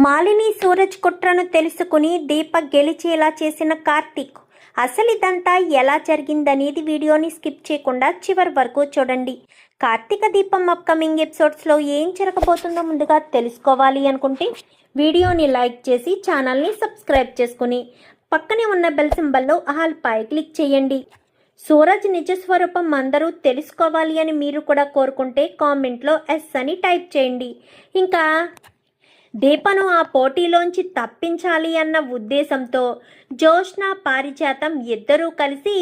మాలిని సూరజ్ కుట్రను తెలుసుకుని దీపక్ గెలిచేలా చేసిన కార్తీక్. అసలు ఇదంతా ఎలా జరిగిందనేది వీడియోని స్కిప్ చేయకుండా చివరి వరకు చూడండి. కార్తీక దీపం అప్కమింగ్ ఎపిసోడ్స్లో ఏం జరగబోతుందో ముందుగా తెలుసుకోవాలి అనుకుంటే వీడియోని లైక్ చేసి ఛానల్ని సబ్స్క్రైబ్ చేసుకుని పక్కనే ఉన్న బెల్ సింబల్లో ఆల్ పై క్లిక్ చేయండి. సూరజ్ నిజస్వరూపం అందరూ తెలుసుకోవాలి అని మీరు కూడా కోరుకుంటే కామెంట్లో ఎస్ అని టైప్ చేయండి. ఇంకా దీపను ఆ పోటీలోంచి తప్పించాలి అన్న ఉద్దేశంతో జోష్న పారిజాతం ఇద్దరూ కలిసి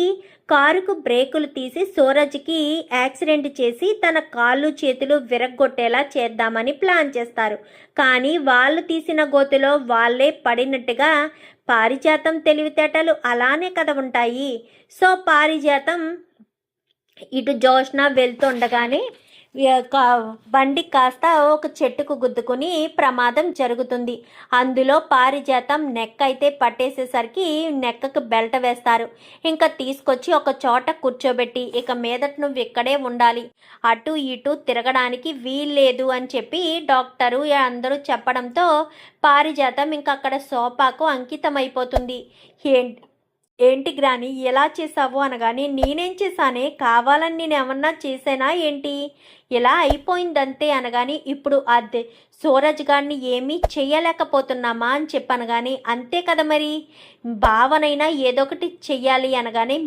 కారుకు బ్రేకులు తీసి సూరజ్కి యాక్సిడెంట్ చేసి తన కాళ్ళు చేతులు విరగ్గొట్టేలా చేద్దామని ప్లాన్ చేస్తారు. కానీ వాళ్ళు తీసిన గోతులో వాళ్ళే పడినట్టుగా పారిజాతం తెలివితేటలు అలానే కదా ఉంటాయి. సో పారిజాతం ఇటు జోష్న వెళ్తుండగానే బండి కాస్త ఒక చెట్టుకు గుద్దుకుని ప్రమాదం జరుగుతుంది. అందులో పారిజాతం నెక్ అయితే పట్టేసేసరికి నెక్కకు బెల్ట్ వేస్తారు. ఇంకా తీసుకొచ్చి ఒక చోట కూర్చోబెట్టి ఇక మీదట నువ్వు ఇక్కడే ఉండాలి, అటు ఇటు తిరగడానికి వీల్లేదు అని చెప్పి డాక్టరు అందరూ చెప్పడంతో పారిజాతం ఇంకా అక్కడ సోఫాకు అంకితమైపోతుంది. ఏంటి గ్రాని ఎలా చేసావు అనగానే నేనేం చేశానే, కావాలని నేను ఏమన్నా చేసానా ఏంటి, ఇలా అయిపోయిందంతే అనగాని ఇప్పుడు అదే సూరజ్ గారిని ఏమీ చెయ్యలేకపోతున్నామా అని చెప్పాను. కానీ అంతే కదా మరి, భావనైనా ఏదో ఒకటి చెయ్యాలి అనగానే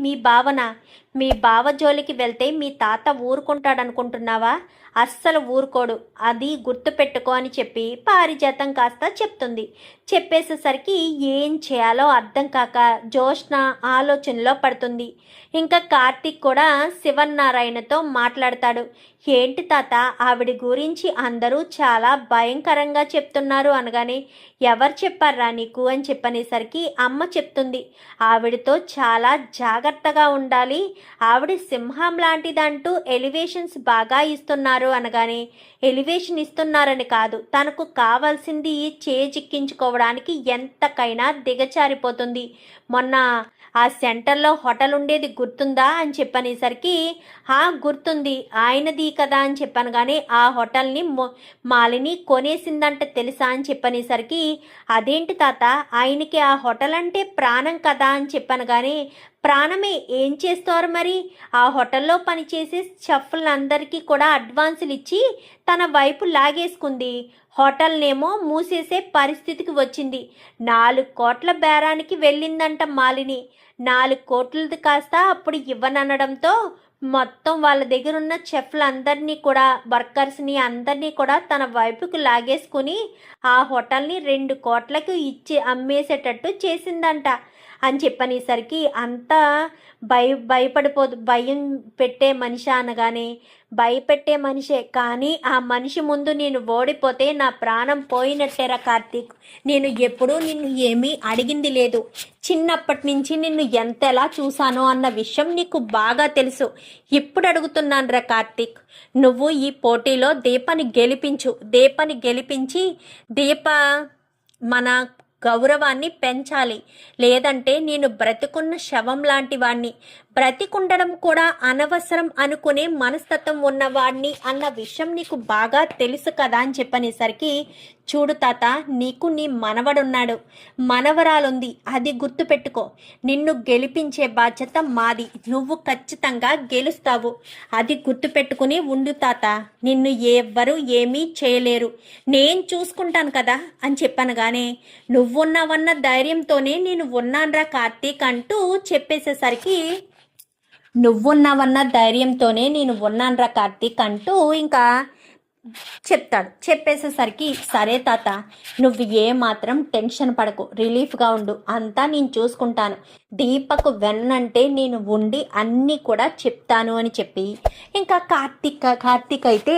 మీ బావ జోలికి వెళ్తే మీ తాత ఊరుకుంటాడనుకుంటున్నావా? అస్సలు ఊరుకోడు, అది గుర్తుపెట్టుకో అని చెప్పి పారిజాతం కాస్త చెప్తుంది. చెప్పేసేసరికి ఏం చేయాలో అర్థం కాక జోష్న ఆలోచనలో పడుతుంది. ఇంకా కార్తీక్ కూడా శివన్నారాయణతో మాట్లాడతాడు. ఏంటి తాత, ఆవిడ గురించి అందరూ చాలా భయంకరంగా చెప్తున్నారు అనగానే ఎవరు చెప్పారా నీకు అని చెప్పనేసరికి అమ్మ చెప్తుంది. ఆవిడతో చాలా జాగ్రత్తగా ఉండాలి, ఆవిడ సింహం లాంటిదంటూ ఎలివేషన్స్ బాగా ఇస్తున్నారు అనగానే ఎలివేషన్ ఇస్తున్నారని కాదు, తనకు కావాల్సింది చేజిక్కించుకోవడానికి ఎంతకైనా దిగచారిపోతుంది. మొన్న ఆ సెంటర్లో హోటల్ ఉండేది గుర్తుందా అని చెప్పనేసరికి గుర్తుంది, ఆయనది కదా అని చెప్పాను. కానీ ఆ హోటల్ని మాలిని కొనేసిందంట తెలుసా అని చెప్పనేసరికి అదేంటి తాత, ఆయనకి ఆ హోటల్ అంటే ప్రాణం కదా అని చెప్పాను. కానీ ప్రాణమే, ఏం చేస్తారు మరి, ఆ హోటల్లో పనిచేసే షెఫ్లందరికీ కూడా అడ్వాన్సులు ఇచ్చి తన వైపు లాగేసుకుంది. హోటల్నేమో మూసేసే పరిస్థితికి వచ్చింది. 4 కోట్ల బేరానికి వెళ్ళిందంట మాలిని. 4 కోట్లది కాస్త అప్పుడు ఇవ్వననడంతో మొత్తం వాళ్ళ దగ్గర ఉన్న షెఫ్లందరినీ కూడా, వర్కర్స్ని అందరినీ కూడా తన వైపుకు లాగేసుకుని ఆ హోటల్ని 2 కోట్లకు ఇచ్చి అమ్మేసేటట్టు చేసిందంట అని చెప్పనేసరికి అంతా భయం పెట్టే మనిషి అనగానే భయపెట్టే మనిషే, కానీ ఆ మనిషి ముందు నేను ఓడిపోతే నా ప్రాణం పోయినట్టేరా కార్తీక్. నేను ఎప్పుడూ నిన్ను ఏమీ అడిగింది లేదు, చిన్నప్పటి నుంచి నిన్ను ఎంతలా చూశానో అన్న విషయం నీకు బాగా తెలుసు. ఇప్పుడు అడుగుతున్నాను రా కార్తీక్, నువ్వు ఈ పోటీలో దీపని గెలిపించి దీప మన గౌరవాన్ని పెంచాలి, లేదంటే నేను బ్రతికున్న శవం లాంటి వాణ్ణి, బ్రతికుండడం కూడా అనవసరం అనుకునే మనస్తత్వం ఉన్నవాడిని అన్న విషయం నీకు బాగా తెలుసు కదా అని చెప్పనేసరికి చూడు తాత, నీకు నీ మనవడున్నాడు, మనవరాలుంది, అది గుర్తుపెట్టుకో. నిన్ను గెలిపించే బాధ్యత మాది, నువ్వు ఖచ్చితంగా గెలుస్తావు, అది గుర్తుపెట్టుకుని ఉండు తాత. నిన్ను ఎవ్వరూ ఏమీ చేయలేరు, నేను చూసుకుంటాను కదా అని చెప్పాను. కానీ నువ్వున్నావన్న ధైర్యంతోనే నేను ఉన్నాన్రా కార్తీక్ అంటూ చెప్పేసేసరికి అంటూ ఇంకా చెప్తాడు. చెప్పేసేసరికి సరే తాత, నువ్వు ఏమాత్రం టెన్షన్ పడకు, రిలీఫ్గా ఉండు, అంతా నేను చూసుకుంటాను, దీపకు వెన్నంటే నేను ఉండి అన్నీ కూడా చెప్తాను అని చెప్పి ఇంకా కార్తీక్ అయితే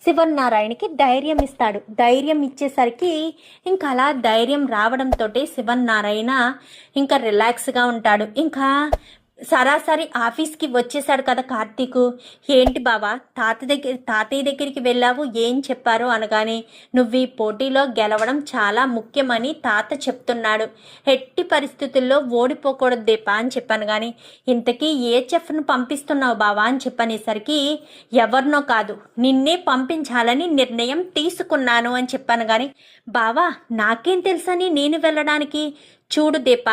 శివన్నారాయణకి ధైర్యం ఇస్తాడు. ధైర్యం ఇచ్చేసరికి ఇంకా అలా ధైర్యం రావడంతో శివన్నారాయణ ఇంకా రిలాక్స్గా ఉంటాడు. ఇంకా సరాసరి ఆఫీస్కి వచ్చేసాడు కదా కార్తీకు. ఏంటి బావా తాతయ్య దగ్గరికి వెళ్ళావు, ఏం చెప్పారు అనగానే, నువ్వు ఈ పోటీలో గెలవడం చాలా ముఖ్యమని తాత చెప్తున్నాడు, ఎట్టి పరిస్థితుల్లో ఓడిపోకూడదు దీప అని చెప్పాను. కానీ ఇంతకీ ఏ చెఫ్ను పంపిస్తున్నావు బావా అని చెప్పనేసరికి, ఎవరినో కాదు నిన్నే పంపించాలని నిర్ణయం తీసుకున్నాను అని చెప్పాను. కానీ బావా నాకేం తెలుసని నేను వెళ్ళడానికి, చూడు దీప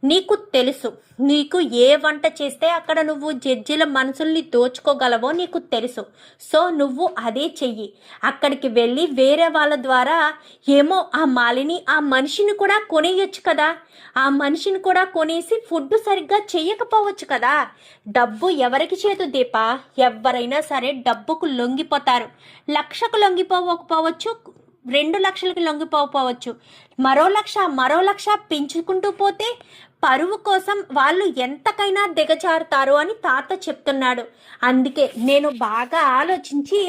నీకు తెలుసు, నీకు ఏ వంట చేస్తే అక్కడ నువ్వు జడ్జిల మనసుల్ని దోచుకోగలవో నీకు తెలుసు. సో నువ్వు అదే చెయ్యి. అక్కడికి వెళ్ళి వేరే వాళ్ళ ద్వారా ఏమో ఆ మాలిని ఆ మనిషిని కూడా కొనేయొచ్చు కదా, ఆ మనిషిని కూడా కొనేసి ఫుడ్ సరిగ్గా చెయ్యకపోవచ్చు కదా. డబ్బు ఎవరికి చేదు దీప, ఎవరైనా సరే డబ్బుకు లొంగిపోతారు. 1,00,000కు లొంగిపోకపోవచ్చు, 2,00,000కి లొంగిపోవచ్చు, మరో 1,00,000 పెంచుకుంటూ పోతే పరువు కోసం వాళ్ళు ఎంతకైనా దిగజారుతారు అని తాత చెప్తున్నాడు. అందుకే నేను బాగా ఆలోచించి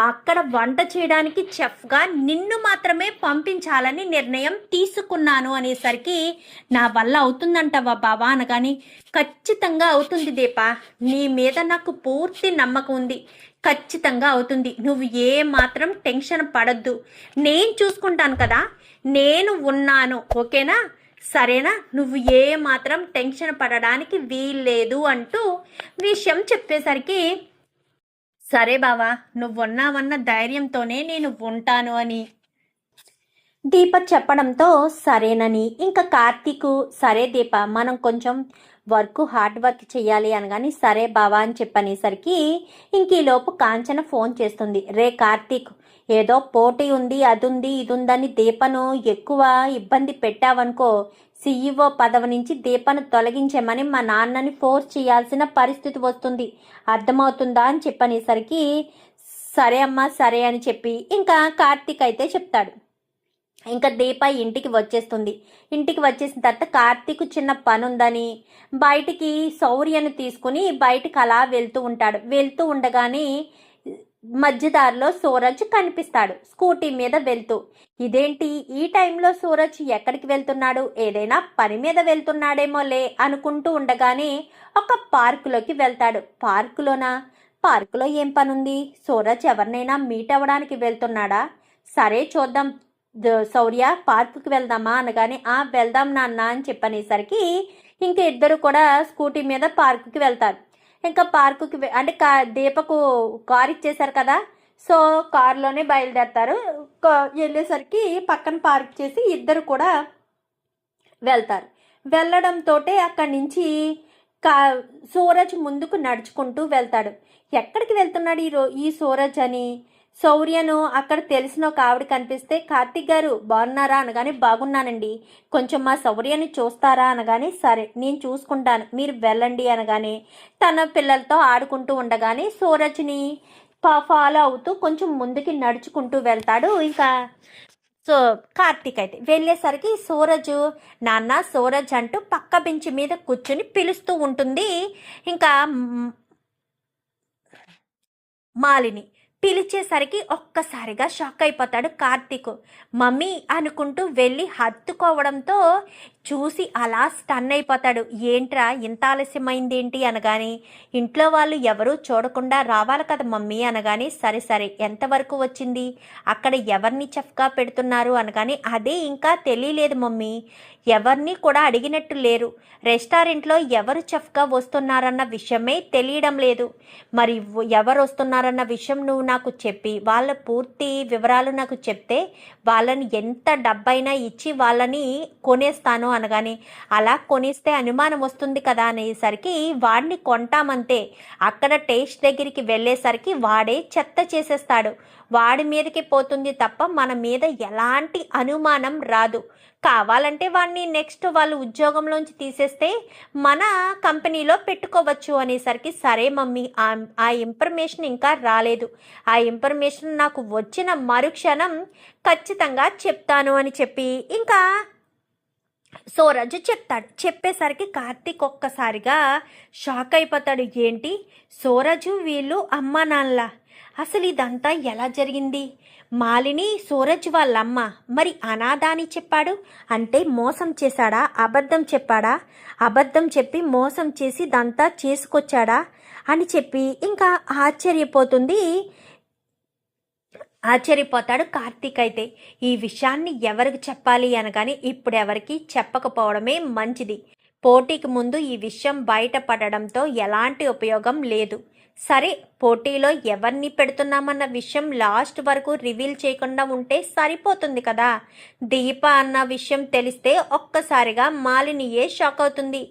అక్కడ వంట చేయడానికి చెఫ్గా నిన్ను మాత్రమే పంపించాలని నిర్ణయం తీసుకున్నాను అనేసరికి, నా వల్ల అవుతుందంటవా బావా అనగాని, ఖచ్చితంగా అవుతుంది దీప, నీ మీద నాకు పూర్తి నమ్మకం ఉంది, ఖచ్చితంగా అవుతుంది. నువ్వు ఏ మాత్రం టెన్షన్ పడద్దు, నేను చూసుకుంటాను కదా, నేను ఉన్నాను, ఓకేనా, సరేనా, నువ్వు ఏ మాత్రం టెన్షన్ పడడానికి వీల్లేదు అంటూ విషయం చెప్పేసరికి, సరే బావా నువ్వున్నావన్న ధైర్యంతోనే నేను ఉంటాను అని దీప చెప్పడంతో సరేనని, ఇంకా కార్తీకు సరే దీప మనం కొంచెం హార్డ్ వర్క్ చేయాలి అనగాని, సరే బావా అని చెప్పనేసరికి ఇంక ఈలోపు కాంచన ఫోన్ చేస్తుంది. రే కార్తీక్, ఏదో పోటీ ఉంది, అది ఉంది, ఇది ఉందని దీపను ఎక్కువ ఇబ్బంది పెట్టావనుకో, CEO పదవి నుంచి దీపను తొలగించమని మా నాన్నని ఫోర్స్ చేయాల్సిన పరిస్థితి వస్తుంది, అర్థమవుతుందా అని చెప్పనేసరికి, సరే అమ్మా సరే అని చెప్పి ఇంకా కార్తీక్ అయితే చెప్తాడు. ఇంకా దీప ఇంటికి వచ్చేస్తుంది. ఇంటికి వచ్చేసిన తర్వాత కార్తీక్ చిన్న పని ఉందని బయటికి శౌర్యను తీసుకుని బయటికి అలా వెళ్తూ ఉంటాడు. వెళ్తూ ఉండగానే మధ్యదారిలో సూరజ్ కనిపిస్తాడు స్కూటీ మీద వెళ్తూ. ఇదేంటి ఈ టైంలో సూరజ్ ఎక్కడికి వెళ్తున్నాడు, ఏదైనా పని మీద వెళ్తున్నాడేమోలే అనుకుంటూ ఉండగానే ఒక పార్కులోకి వెళ్తాడు. పార్కులో ఏం పనుంది, సూరజ్ ఎవరినైనా మీట్ అవ్వడానికి వెళ్తున్నాడా, సరే చూద్దాం శౌర్య పార్కుకి వెళ్దామా అనగానే, వెళ్దాం నాన్న అని చెప్పనేసరికి ఇంక ఇద్దరు కూడా స్కూటీ మీద పార్కుకి వెళ్తారు. ఇంకా పార్కుకి అంటే దీపకు కారు ఇచ్చేశారు కదా, సో కారులోనే బయలుదేరతారు. వెళ్ళేసరికి పక్కన పార్క్ చేసి ఇద్దరు కూడా వెళ్తారు. వెళ్ళడంతో అక్కడి నుంచి సూరజ్ ముందుకు నడుచుకుంటూ వెళ్తాడు. ఎక్కడికి వెళ్తున్నాడు ఈ సూరజ్ అని శౌర్యను అక్కడ తెలిసిన ఒక ఆవిడ కనిపిస్తే, కార్తీక్ గారు బాగున్నారా అనగానే, బాగున్నానండి, కొంచెం మా శౌర్యని చూస్తారా అనగానే, సరే నేను చూసుకుంటాను మీరు వెళ్ళండి అనగానే తన పిల్లలతో ఆడుకుంటూ ఉండగానే సూరజ్ని ఫాలో అవుతూ కొంచెం ముందుకి నడుచుకుంటూ వెళ్తాడు. ఇంకా కార్తీక్ అయితే వెళ్ళేసరికి సూరజ్ అంటూ పక్క బెంచ్ మీద కూర్చుని పిలుస్తూ ఉంటుంది. ఇంకా మాలిని పిలిచేసరికి ఒక్కసారిగా షాక్ అయిపోతాడు కార్తీక్. మమ్మీ అనుకుంటూ వెళ్ళి హత్తుకోవడంతో చూసి అలా స్టన్ అయిపోతాడు. ఏంట్రా ఇంత ఆలస్యమైంది ఏంటి అనగానే, ఇంట్లో వాళ్ళు ఎవరూ చూడకుండా రావాలి కదా మమ్మీ అనగానే, సరే ఎంతవరకు వచ్చింది, అక్కడ ఎవరిని చెఫ్గా పెడుతున్నారు అనగానే, అదే ఇంకా తెలియలేదు మమ్మీ, ఎవరిని కూడా అడిగినట్టు లేరు, రెస్టారెంట్లో ఎవరు చెఫ్గా వస్తున్నారన్న విషయమే తెలియడం లేదు, మరి ఎవరు వస్తున్నారన్న విషయం నువ్వు నాకు చెప్పి వాళ్ళ పూర్తి వివరాలు నాకు చెప్తే వాళ్ళని ఎంత డబ్బైనా ఇచ్చి వాళ్ళని కొనేస్తాను అనగానే, అలా కొనేస్తే అనుమానం వస్తుంది కదా అనేసరికి, వాడిని కొంటామంతే, అక్కడ టేస్ట్ దగ్గరికి వెళ్ళేసరికి వాడే చెత్త చేసేస్తాడు, వాడి మీదకి పోతుంది తప్ప మన మీద ఎలాంటి అనుమానం రాదు, కావాలంటే వాడిని నెక్స్ట్ వాళ్ళు ఉద్యోగంలోంచి తీసేస్తే మన కంపెనీలో పెట్టుకోవచ్చు అనేసరికి, సరే మమ్మీ ఆ ఇన్ఫర్మేషన్ ఇంకా రాలేదు, ఆ ఇన్ఫర్మేషన్ నాకు వచ్చిన మరుక్షణం ఖచ్చితంగా చెప్తాను అని చెప్పి ఇంకా సూరజ్ చెప్తాడు. చెప్పేసరికి కార్తీక్ ఒక్కసారిగా షాక్ అయిపోతాడు. ఏంటి సూరజ్ వీళ్ళు అమ్మా నాన్నలా, అసలు ఇదంతా ఎలా జరిగింది, మాలిని సూరజ్ వాళ్ళమ్మ మరి అనాథ అని చెప్పాడు అంటే మోసం చేశాడా, అబద్ధం చెప్పాడా, అబద్ధం చెప్పి మోసం చేసి దంతా చేసుకొచ్చాడా అని చెప్పి ఇంకా ఆశ్చర్యపోతాడు కార్తీక్. అయితే ఈ విషయాన్ని ఎవరికి చెప్పాలి అనగానే ఇప్పుడు ఎవరికి చెప్పకపోవడమే మంచిది. పోటీకి ముందు ఈ విషయం బయటపడడంతో ఎలాంటి ఉపయోగం లేదు. సరే, పోటీలో ఎవరిని పెడుతున్నామన్న విషయం లాస్ట్ వరకు రివీల్ చేయకుండా ఉంటే సరిపోతుంది కదా. దీప అన్న విషయం తెలిస్తే ఒక్కసారిగా మాలినియే షాక్ అవుతుంది.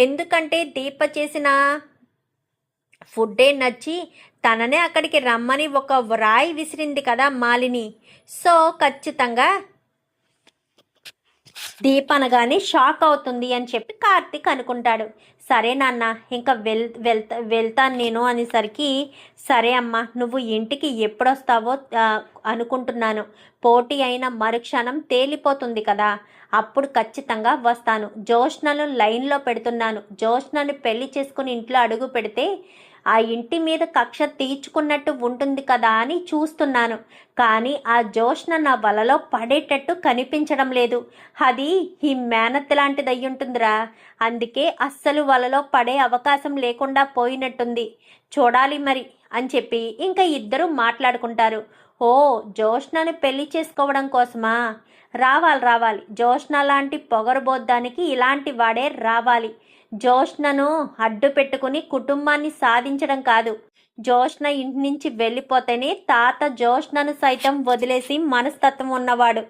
ఎందుకంటే దీప చేసిన ఫుడ్డే నచ్చి తననే అక్కడికి రమ్మని ఒక రాయి విసిరింది కదా మాలిని. సో ఖచ్చితంగా దీప అనగానే షాక్ అవుతుంది అని చెప్పి కార్తీక్ అనుకుంటాడు. సరే నాన్న, ఇంకా వెళ్తాను నేను అనేసరికి, సరే అమ్మా, నువ్వు ఇంటికి ఎప్పుడొస్తావో అనుకుంటున్నాను. పోటీ అయిన మరుక్షణం తేలిపోతుంది కదా, అప్పుడు ఖచ్చితంగా వస్తాను. జోష్నను లైన్లో పెడుతున్నాను. జోష్నను పెళ్లి చేసుకుని ఇంట్లో అడుగు పెడితే ఆ ఇంటి మీద కక్ష తీర్చుకున్నట్టు ఉంటుంది కదా అని చూస్తున్నాను. కానీ ఆ జోష్న నా వలలో పడేటట్టు కనిపించడం లేదు. అది ఈ మేనత్ లాంటిది అయ్యుంటుందిరా. అందుకే అస్సలు వలలో పడే అవకాశం లేకుండా పోయినట్టుంది. చూడాలి మరి అని చెప్పి ఇంకా ఇద్దరు మాట్లాడుకుంటారు. ఓ, జోష్నను పెళ్లి చేసుకోవడం కోసమా? రావాలి. జోష్న లాంటి పొగరబోద్దానికి ఇలాంటి వాడే రావాలి. జోష్నను అడ్డు పెట్టుకుని కుటుంబాన్ని సాధించడం కాదు. జోష్న ఇంటి నుంచి వెళ్ళిపోతేనే తాత జోష్నను సైతం వదిలేసి మనస్తత్వం ఉన్నవాడు.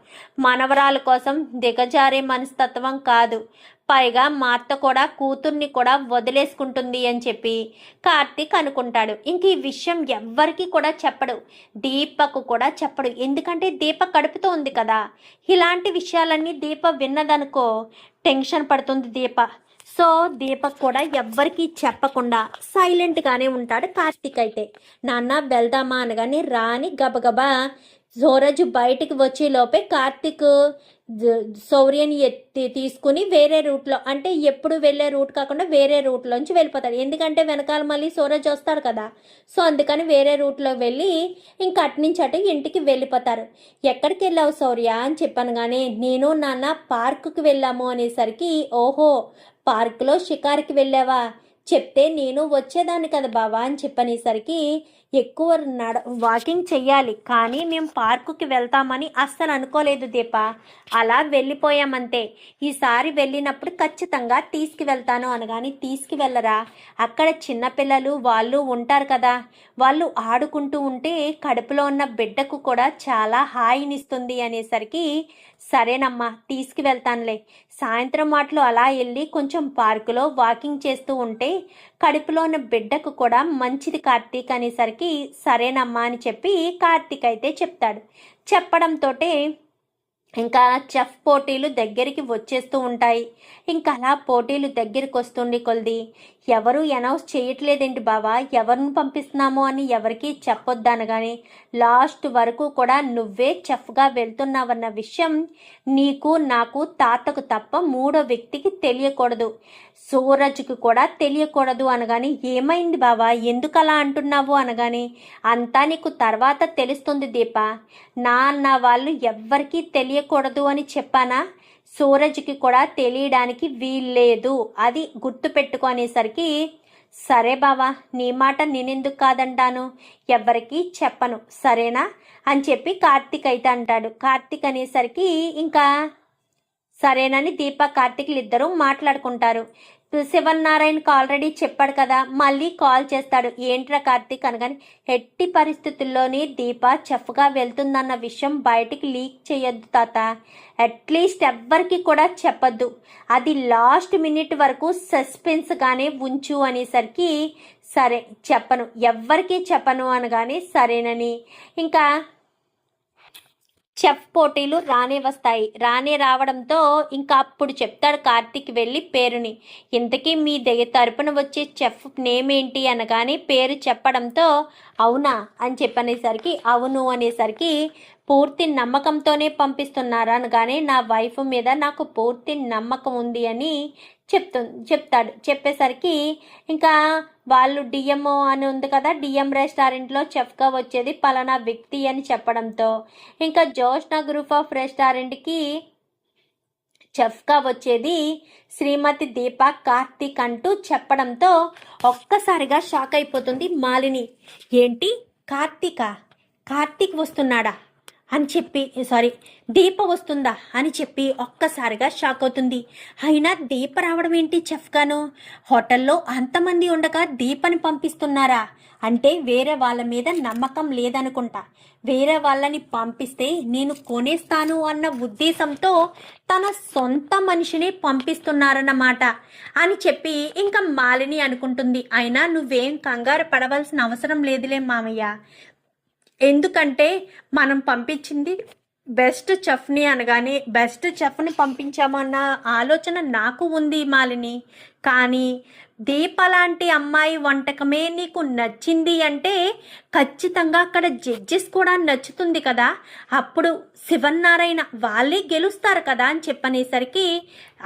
మనవరాల కోసం దిగజారే మనస్తత్వం కాదు. పైగా మా అత్త కూడా కూతుర్ని కూడా వదిలేసుకుంటుంది అని చెప్పి కార్తీక్ అనుకుంటాడు. ఇంక ఈ విషయం ఎవ్వరికి కూడా చెప్పడు, దీపకు కూడా చెప్పడు. ఎందుకంటే దీప కడుపుతో ఉంది కదా. ఇలాంటి విషయాలన్నీ దీప విన్నదనుకో టెన్షన్ పడుతుంది దీప. సో దీపక్ కూడా ఎవ్వరికీ చెప్పకుండా సైలెంట్గానే ఉంటాడు కార్తీక్. అయితే నాన్న వెళ్దామా అనగానే రాని గబగబా సూరజ్ బయటికి వచ్చే లోపే కార్తీక్ శౌర్యని తీసుకుని వేరే రూట్లో, అంటే ఎప్పుడు వెళ్ళే రూట్ కాకుండా వేరే రూట్లోంచి వెళ్ళిపోతాడు. ఎందుకంటే వెనకాల మళ్ళీ సూరజ్ వస్తాడు కదా. సో అందుకని వేరే రూట్లో వెళ్ళి ఇంకా అట్నుంచి అటు ఇంటికి వెళ్ళిపోతారు. ఎక్కడికి వెళ్ళావు శౌర్య అని చెప్పాను. కానీ నేను నాన్న పార్కుకి వెళ్ళాము అనేసరికి, ఓహో పార్కులో షికార్కి వెళ్ళావా, చెప్తే నేను వచ్చేదాన్ని కదా బావా అని చెప్పనేసరికి, ఎక్కువ వాకింగ్ చెయ్యాలి కానీ మేము పార్కుకి వెళ్తామని అస్సలు అనుకోలేదు దీప. అలా వెళ్ళిపోయామంతే. ఈసారి వెళ్ళినప్పుడు ఖచ్చితంగా తీసుకువెళ్తాను అనగాని తీసుకువెళ్ళరా? అక్కడ చిన్నపిల్లలు వాళ్ళు ఉంటారు కదా, వాళ్ళు ఆడుకుంటూ ఉంటే కడుపులో ఉన్న బిడ్డకు కూడా చాలా హాయినిస్తుంది అనేసరికి, సరేనమ్మా తీసుకువెళ్తానులే. సాయంత్రం మాటలు అలా వెళ్ళి కొంచెం పార్కులో వాకింగ్ చేస్తూ ఉంటే కడుపులో ఉన్న బిడ్డకు కూడా మంచిది కార్తీక్ అనేసరికి, సరేనమ్మా అని చెప్పి కార్తీక్ అయితే చెప్తాడు. చెప్పడంతో ఇంకా చెఫ్ పోటీలు దగ్గరికి వచ్చేస్తూ ఉంటాయి. ఇంకా అలా పోటీలు దగ్గరికి వస్తుండే కొలది ఎవరు అనౌన్స్ చేయట్లేదేంటి బావా, ఎవరిని పంపిస్తున్నామో అని ఎవరికి చెప్పొద్దనగానే లాస్ట్ వరకు కూడా నువ్వే చెఫ్గా వెళ్తున్నావన్న విషయం నీకు నాకు తాతకు తప్ప మూడో వ్యక్తికి తెలియకూడదు, సూరజ్కి కూడా తెలియకూడదు అనగాని, ఏమైంది బావా ఎందుకు అలా అంటున్నావు అనగాని, అంతా నీకు తర్వాత తెలుస్తుంది దీప, నా వాళ్ళు ఎవ్వరికీ తెలియకూడదు అని చెప్పానా, సూరజ్కి కూడా తెలియడానికి వీల్లేదు, అది గుర్తుపెట్టుకునేసరికి, సరే బావా నీ మాట నేనెందుకు కాదంటాను, ఎవరికి చెప్పను సరేనా అని చెప్పి కార్తీక్ అయితే అంటాడు. కార్తీక్ అనేసరికి ఇంకా సరేనని దీప కార్తీక్లు ఇద్దరు మాట్లాడుకుంటారు. శివనారాయణకి ఆల్రెడీ చెప్పాడు కదా, మళ్ళీ కాల్ చేస్తాడు. ఏంట్రా కార్తీక్ అనగానే, ఎట్టి పరిస్థితుల్లోని దీప చెఫ్గా వెళ్తుందన్న విషయం బయటికి లీక్ చేయొద్దు తాత, అట్లీస్ట్ ఎవ్వరికి కూడా చెప్పొద్దు, అది లాస్ట్ మినిట్ వరకు సస్పెన్స్గానే ఉంచు అనేసరికి, సరే చెప్పను ఎవ్వరికీ చెప్పను అనగానే సరేనని ఇంకా చెఫ్ పోటీలు రానే రావడంతో ఇంకా అప్పుడు చెప్తాడు కార్తీక్ వెళ్ళి పేరుని, ఇంతకీ మీ తరపున వచ్చే చెఫ్ నేమ్ ఏంటి అనగానే పేరు చెప్పడంతో అవునా అని చెప్పనేసరికి, అవును అనేసరికి, పూర్తి నమ్మకంతోనే పంపిస్తున్నారా అనగానే, నా వైఫ్ మీద నాకు పూర్తి నమ్మకం ఉంది అని చెప్తాడు. చెప్పేసరికి ఇంకా వాళ్ళు డిఎంఓ అని ఉంది కదా, డిఎం రెస్టారెంట్లో చెఫ్గా వచ్చేది పలానా వ్యక్తి అని చెప్పడంతో ఇంకా జోష్నా గ్రూప్ ఆఫ్ రెస్టారెంట్కి చెఫ్గా వచ్చేది శ్రీమతి దీప కార్తీక్ అంటూ చెప్పడంతో ఒక్కసారిగా షాక్ అయిపోతుంది మాలిని. ఏంటి కార్తీక్ వస్తున్నాడా అని చెప్పి, దీప వస్తుందా అని చెప్పి ఒక్కసారిగా షాక్ అవుతుంది. అయినా దీప రావడం ఏంటి చెఫ్గాను? హోటల్లో అంతమంది ఉండగా దీపని పంపిస్తున్నారా అంటే వేరే వాళ్ళ మీద నమ్మకం లేదనుకుంటా. వేరే వాళ్ళని పంపిస్తే నేను కొనేస్తాను అన్న ఉద్దేశంతో తన సొంత మనిషిని పంపిస్తున్నారన్నమాట అని చెప్పి ఇంకా మాలిని అనుకుంటుంది. అయినా నువ్వేం కంగారు పడవలసిన అవసరం లేదులే మామయ్య, ఎందుకంటే మనం పంపించింది బెస్ట్ చెఫ్ని అనగానే బెస్ట్ చెఫ్ని పంపించామన్న ఆలోచన నాకు ఉంది మాలిని. కానీ దీప లాంటి అమ్మాయి వంటకమే నీకు నచ్చింది అంటే ఖచ్చితంగా అక్కడ జడ్జెస్ కూడా నచ్చుతుంది కదా, అప్పుడు శివన్నారాయణ వాళ్ళే గెలుస్తారు కదా అని చెప్పనేసరికి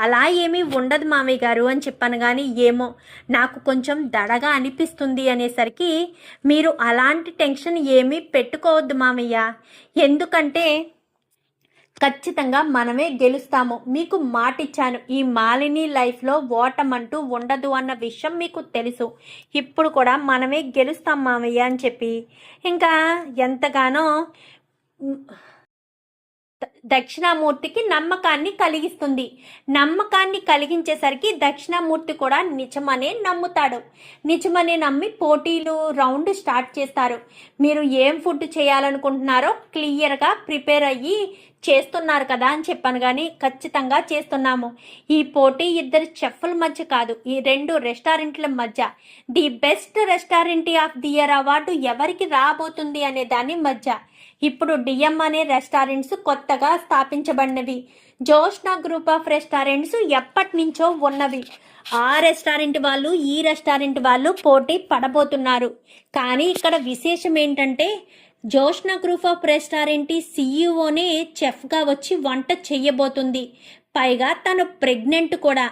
అలా ఏమీ ఉండదు మామయ్య గారు అని చెప్పాను. కానీ ఏమో నాకు కొంచెం దడగా అనిపిస్తుంది అనేసరికి మీరు అలాంటి టెన్షన్ ఏమీ పెట్టుకోవద్దు మామయ్య, ఎందుకంటే ఖచ్చితంగా మనమే గెలుస్తాము. మీకు మాటిచ్చాను, ఈ మాలిని లైఫ్లో ఓటమంటూ ఉండదు అన్న విషయం మీకు తెలుసు. ఇప్పుడు కూడా మనమే గెలుస్తాం మామయ్య అని చెప్పి ఇంకా ఎంతగానో దక్షిణామూర్తికి నమ్మకాన్ని కలిగిస్తుంది. నమ్మకాన్ని కలిగించేసరికి దక్షిణామూర్తి కూడా నిజమనే నమ్ముతాడు. నిజమనే నమ్మి పోటీలు రౌండ్ స్టార్ట్ చేస్తారు. మీరు ఏం ఫుడ్ చేయాలనుకుంటున్నారో క్లియర్గా ప్రిపేర్ అయ్యి చేస్తున్నారు కదా అని చెప్పాను. కానీ ఖచ్చితంగా చేస్తున్నాము. ఈ పోటీ ఇద్దరు చెఫ్ల మధ్య కాదు, ఈ 2 రెస్టారెంట్ల మధ్య. The best restaurant of the year award ఎవరికి రాబోతుంది అనే దాని మధ్య. ఇప్పుడు డిఎం అనే రెస్టారెంట్స్ కొత్తగా స్థాపించబడినవి. జోష్నా గ్రూప్ ఆఫ్ రెస్టారెంట్స్ ఎప్పటి నుంచో ఉన్నవి. ఆ రెస్టారెంట్ వాళ్ళు ఈ రెస్టారెంట్ వాళ్ళు పోటీ పడబోతున్నారు. కానీ ఇక్కడ విశేషం ఏంటంటే జోష్నా గ్రూప్ ఆఫ్ రెస్టారెంట్ సీఈఓనే చెఫ్గా వచ్చి వంట చెయ్యబోతుంది. పైగా తను ప్రెగ్నెంట్ కూడా.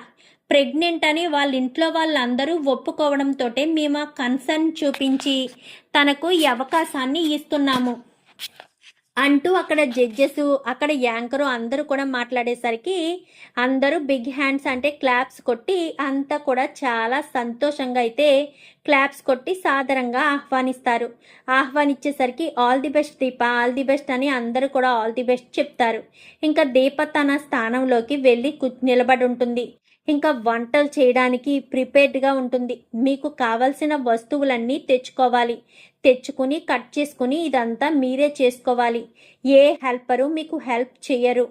ప్రెగ్నెంట్ అని వాళ్ళ ఇంట్లో వాళ్ళందరూ ఒప్పుకోవడంతో మేము కన్సర్న్ చూపించి తనకు ఈ అవకాశాన్ని ఇస్తున్నాము అంటూ అక్కడ జడ్జెస్, అక్కడ యాంకరు అందరూ కూడా మాట్లాడేసరికి అందరూ బిగ్ హ్యాండ్స్ అంటే క్లాప్స్ కొట్టి అంతా కూడా చాలా సంతోషంగా అయితే క్లాప్స్ కొట్టి సాదరంగా ఆహ్వానిస్తారు. ఆహ్వానించేసరికి all the best Deepa, all the best అని అందరూ కూడా ఆల్ ది బెస్ట్ చెప్తారు. ఇంకా దీప తన స్థానంలోకి వెళ్ళి నిలబడి ఉంటుంది. ఇంకా వంటలు చేయడానికి ప్రిపేర్డ్గా ఉంటుంది. మీకు కావలసిన వస్తువులన్నీ తెచ్చుకుని కట్ చేసుకుని ఇదంతా మీరే చేసుకోవాలి. ఏ హెల్పరు మీకు హెల్ప్ చేయరు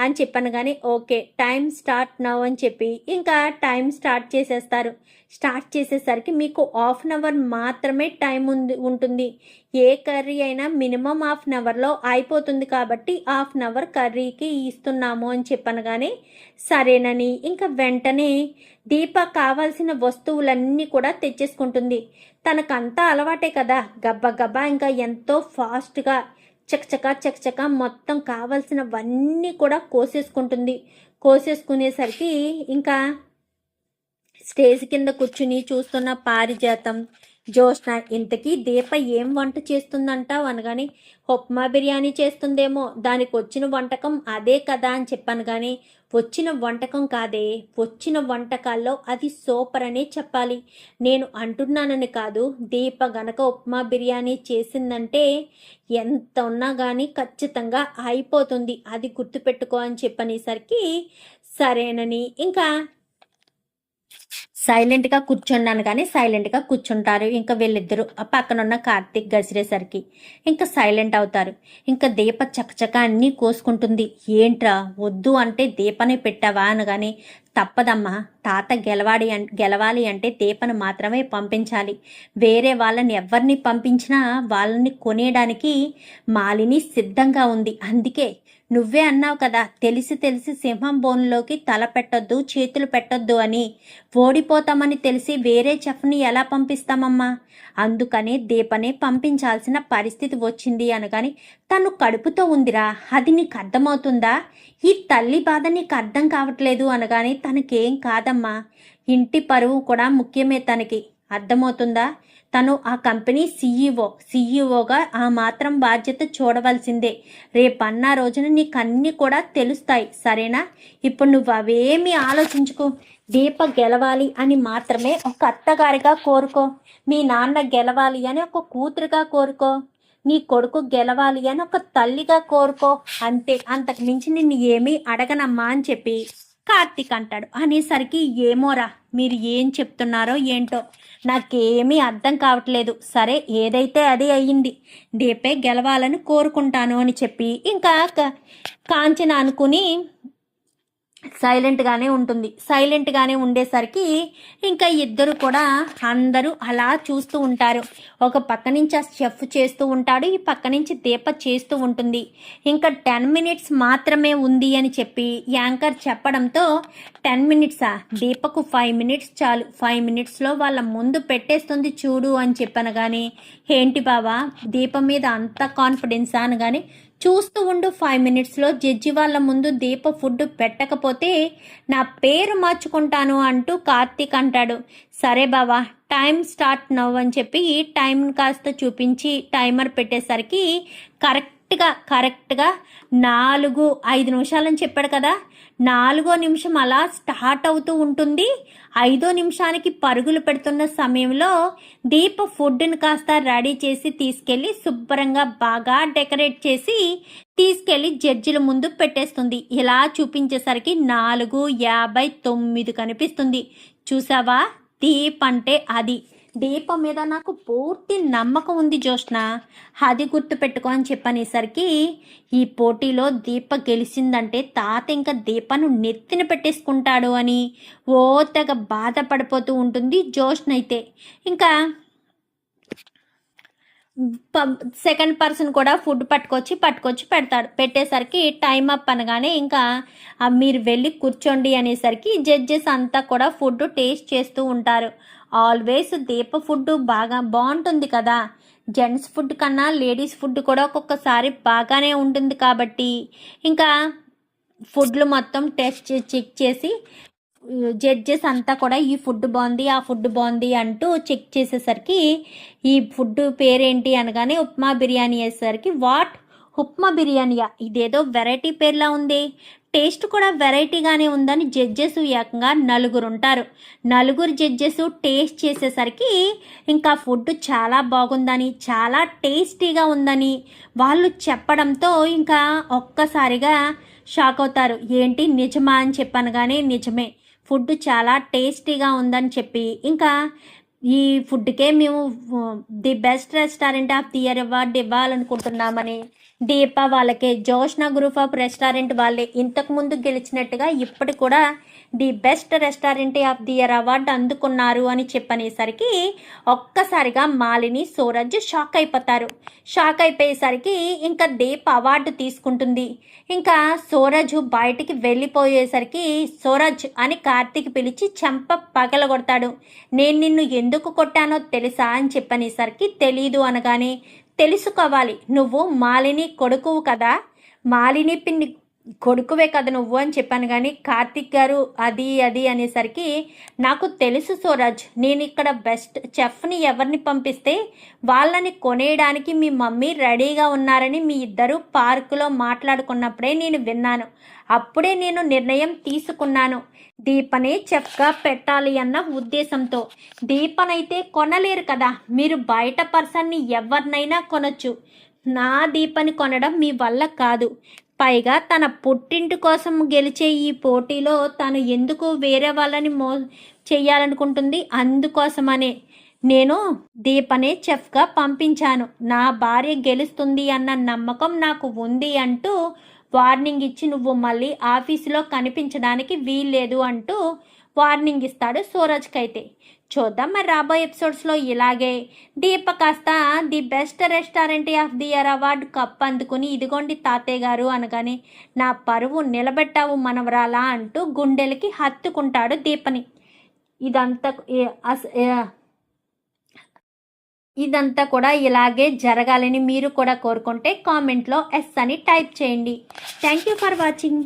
అని చెప్పాను. కానీ ఓకే టైం స్టార్ట్ నౌ అని చెప్పి ఇంకా టైం స్టార్ట్ చేసేస్తారు. స్టార్ట్ చేసేసరికి మీకు ½ అన్ అవర్ మాత్రమే టైం ఉంటుంది. ఏ కర్రీ అయినా మినిమం ½ అన్ అవర్లో అయిపోతుంది కాబట్టి ½ అన్ అవర్ కర్రీకి ఇస్తున్నాము అని చెప్పాను. కానీ సరేనని ఇంకా వెంటనే దీప కావాల్సిన వస్తువులన్నీ కూడా తెచ్చేసుకుంటుంది. తనకంతా అలవాటే కదా, గబ్బా ఇంకా ఎంతో ఫాస్ట్గా చకచక మొత్తం కావాల్సినవన్నీ కూడా కోసేసుకుంటుంది. కోసేసుకునేసరికి ఇంకా స్టేజ్ కింద కూర్చుని చూస్తున్న పారిజాతం, జోష్న ఇంతకీ దీప ఏం వంట చేస్తుందంటావు అనగానే ఉప్మా బిర్యానీ చేస్తుందేమో, దానికి వచ్చిన వంటకం అదే కదా అని చెప్పాను. కానీ వచ్చిన వంటకం కాదే, వచ్చిన వంటకాల్లో అది సూపర్ అనే చెప్పాలి. నేను అంటున్నానని కాదు, దీప గనక ఉప్మా బిర్యానీ చేసిందంటే ఎంత ఉన్నా కానీ ఖచ్చితంగా అయిపోతుంది, అది గుర్తుపెట్టుకో అని చెప్పనేసరికి సరేనని ఇంకా సైలెంట్గా కూర్చున్నాను. కానీ సైలెంట్గా కూర్చుంటారు. ఇంకా వీళ్ళిద్దరూ పక్కనున్న కార్తీక్ గసిరేసరికి ఇంకా సైలెంట్ అవుతారు. ఇంకా దీప చకచక అన్నీ కోసుకుంటుంది. ఏంట్రా వద్దు అంటే దీపనే పెట్టావా అనగానే తప్పదమ్మా, తాత గెలవాలి అంటే దీపను మాత్రమే పంపించాలి. వేరే వాళ్ళని ఎవరిని పంపించినా వాళ్ళని కొనేయడానికి మాలిని సిద్ధంగా ఉంది. అందుకే నువ్వే అన్నావు కదా, తెలిసి తెలిసి సింహం బోన్లోకి తల పెట్టొద్దు, చేతులు పెట్టొద్దు అని. ఓడిపోతామని తెలిసి వేరే చెఫ్ని ఎలా పంపిస్తామమ్మా? అందుకని దీపనే పంపించాల్సిన పరిస్థితి వచ్చింది అనగాని, తను కడుపుతో ఉందిరా, అది నీకు అర్థమవుతుందా? ఈ తల్లి బాధ నీకు అర్థం కావట్లేదు అనగాని, తనకేం కాదమ్మా, ఇంటి పరువు కూడా ముఖ్యమే తనకి, అర్థమవుతుందా? తను ఆ కంపెనీ సీఈఓగా ఆ మాత్రం బాధ్యత చూడవలసిందే. రేపన్నా రోజున నీకు అన్నీ కూడా తెలుస్తాయి, సరేనా? ఇప్పుడు నువ్వు అవేమీ ఆలోచించుకో. దీప గెలవాలి అని మాత్రమే ఒక అత్తగారిగా కోరుకో, మీ నాన్న గెలవాలి అని ఒక కూతురుగా కోరుకో, నీ కొడుకు గెలవాలి అని ఒక తల్లిగా కోరుకో, అంతే. అంతకు మించి నిన్ను ఏమీ అడగనమ్మా అని చెప్పి కార్తీక్ అంటాడు. అనేసరికి ఏమోరా, మీరు ఏం చెప్తున్నారో ఏంటో నాకేమీ అర్థం కావట్లేదు. సరే, ఏదైతే అది అయ్యింది, దీపే గెలవాలని కోరుకుంటాను అని చెప్పి ఇంకా కాంచన అనుకుని సైలెంట్గానే ఉంటుంది. సైలెంట్గానే ఉండేసరికి ఇంకా ఇద్దరు కూడా అందరూ అలా చూస్తూ ఉంటారు. ఒక పక్క నుంచి ఆ చెఫ్ చేస్తూ ఉంటాడు, ఈ పక్క నుంచి దీప చేస్తూ ఉంటుంది. ఇంకా 10 minutes మాత్రమే ఉంది అని చెప్పి యాంకర్ చెప్పడంతో 10 minutes దీపకు 5 minutes చాలు, 5 minutesలో వాళ్ళ ముందు పెట్టేస్తుంది చూడు అని చెప్పాను. కానీ ఏంటి బావా, దీపం మీద అంత కాన్ఫిడెన్సా అని కానీ, చూస్తూ ఉండు, 5 minutesలో జడ్జి వాళ్ళ ముందు దీప ఫుడ్ పెట్టకపోతే నా పేరు మార్చుకుంటాను అంటూ కార్తీక్ అంటాడు. సరే బావా, టైం స్టార్ట్ నవ్వు అని చెప్పి టైం కాస్త చూపించి టైమర్ పెట్టేసరికి కరెక్ట్గా 4-5 నిమిషాలని చెప్పాడు కదా, 4వ నిమిషం అలా స్టార్ట్ అవుతూ ఉంటుంది. 5వ నిమిషానికి పరుగులు పెడుతున్న సమయంలో దీప ఫుడ్ని కాస్త రెడీ చేసి తీసుకెళ్ళి శుభ్రంగా బాగా డెకరేట్ చేసి తీసుకెళ్ళి జడ్జిల ముందు పెట్టేస్తుంది. ఇలా చూపించేసరికి 4:59 కనిపిస్తుంది. చూసావా, దీప్ అంటే అది. దీప మీద నాకు పూర్తి నమ్మకం ఉంది జోష్న, అది గుర్తుపెట్టుకో అని చెప్పనేసరికి ఈ పోటీలో దీప గెలిచిందంటే తాత ఇంకా దీపను నెత్తిన పెట్టేసుకుంటాడు అని ఓ తెగ బాధపడిపోతూ ఉంటుంది జోష్న. అయితే ఇంకా సెకండ్ పర్సన్ కూడా ఫుడ్ పట్టుకొచ్చి పెడతాడు. పెట్టేసరికి టైం అప్ అనగానే ఇంకా మీరు వెళ్ళి కూర్చోండి అనేసరికి జడ్జెస్ అంతా కూడా ఫుడ్ టేస్ట్ చేస్తూ ఉంటారు. ఆల్వేస్ దీప ఫుడ్ బాగుంటుంది కదా, జెంట్స్ ఫుడ్ కన్నా లేడీస్ ఫుడ్ కూడా ఒక్కొక్కసారి బాగానే ఉంటుంది కాబట్టి ఇంకా ఫుడ్లు మొత్తం చెక్ చేసి జడ్జెస్ అంతా కూడా ఈ ఫుడ్ బాగుంది, ఆ ఫుడ్ బాగుంది అంటూ చెక్ చేసేసరికి ఈ ఫుడ్ పేరేంటి అనగానే ఉప్మా బిర్యానీ వేసేసరికి ఉప్మా బిర్యానీయా, ఇదేదో వెరైటీ పేర్లా ఉంది, టేస్ట్ కూడా వెరైటీగానే ఉందని జడ్జెస్ ఏకంగా 4 ఉంటారు. 4 జడ్జెస్ టేస్ట్ చేసేసరికి ఇంకా ఫుడ్ చాలా బాగుందని, చాలా టేస్టీగా ఉందని వాళ్ళు చెప్పడంతో ఇంకా ఒక్కసారిగా షాక్ అవుతారు. ఏంటి నిజమా అని చెప్పాను. కానీ నిజమే, ఫుడ్ చాలా టేస్టీగా ఉందని చెప్పి ఇంకా ఈ ఫుడ్కే మేము the best restaurant of the year award ఇవ్వాలనుకుంటున్నామని దీప వాళ్ళకే, జోష్న గ్రూప్ ఆఫ్ రెస్టారెంట్ వాళ్ళే ఇంతకుముందు గెలిచినట్టుగా ఇప్పటి కూడా the best restaurant of the year award అందుకున్నారు అని చెప్పనేసరికి ఒక్కసారిగా మాలిని సూరజ్ షాక్ అయిపోతారు. షాక్ అయిపోయేసరికి ఇంకా దీప అవార్డు తీసుకుంటుంది. ఇంకా సూరజ్ బయటికి వెళ్ళిపోయేసరికి సూరజ్ అని కార్తీక్ పిలిచి చెంప పగలగొడతాడు. నేను నిన్ను ఎందుకు కొట్టానో తెలుసా అని చెప్పనేసరికి తెలీదు అనగానే, తెలుసుకోవాలి, నువ్వు మాలిని కొడుకువు కదా, మాలిని పిన్ని కొడుకువే కదా నువ్వు అని చెప్పాను. కానీ కార్తీక్ గారు అది అనేసరికి నాకు తెలుసు సూరజ్, నేను ఇక్కడ బెస్ట్ చెఫ్ని ఎవరిని పంపిస్తే వాళ్ళని కొనేయడానికి మీ మమ్మీ రెడీగా ఉన్నారని మీ ఇద్దరు పార్కులో మాట్లాడుకున్నప్పుడే నేను విన్నాను. అప్పుడే నేను నిర్ణయం తీసుకున్నాను, దీపనే చెఫ్గా పెట్టాలి అన్న ఉద్దేశంతో. దీపనైతే కొనలేరు కదా, మీరు బయట పర్సన్ని ఎవరినైనా కొనొచ్చు, నా దీపని కొనడం మీ వల్ల కాదు. పైగా తన పుట్టింటి కోసం గెలిచే ఈ పోటీలో తను ఎందుకు వేరే వాళ్ళని చెయ్యాలనుకుంటుంది, అందుకోసమనే నేను దీపనే చెఫ్గా పంపించాను, నా భార్య గెలుస్తుంది అన్న నమ్మకం నాకు ఉంది అంటూ వార్నింగ్ ఇచ్చి నువ్వు మళ్ళీ ఆఫీసులో కనిపించడానికి వీల్లేదు అంటూ వార్నింగ్ ఇస్తాడు సూరజ్కి. అయితే చూద్దాం మరి రాబోయే ఎపిసోడ్స్లో ఇలాగే దీప కాస్త the best restaurant of the year award cup అందుకుని ఇదిగోండి తాతయ్య గారు అనగానే నా పరువు నిలబెట్టావు మనవరాలా అంటూ గుండెలకి హత్తుకుంటాడు దీపని. ఇదంతా కూడా ఇలాగే జరగాలని మీరు కూడా కోరుకుంటే కామెంట్లో ఎస్ అని టైప్ చేయండి. Thank you for watching.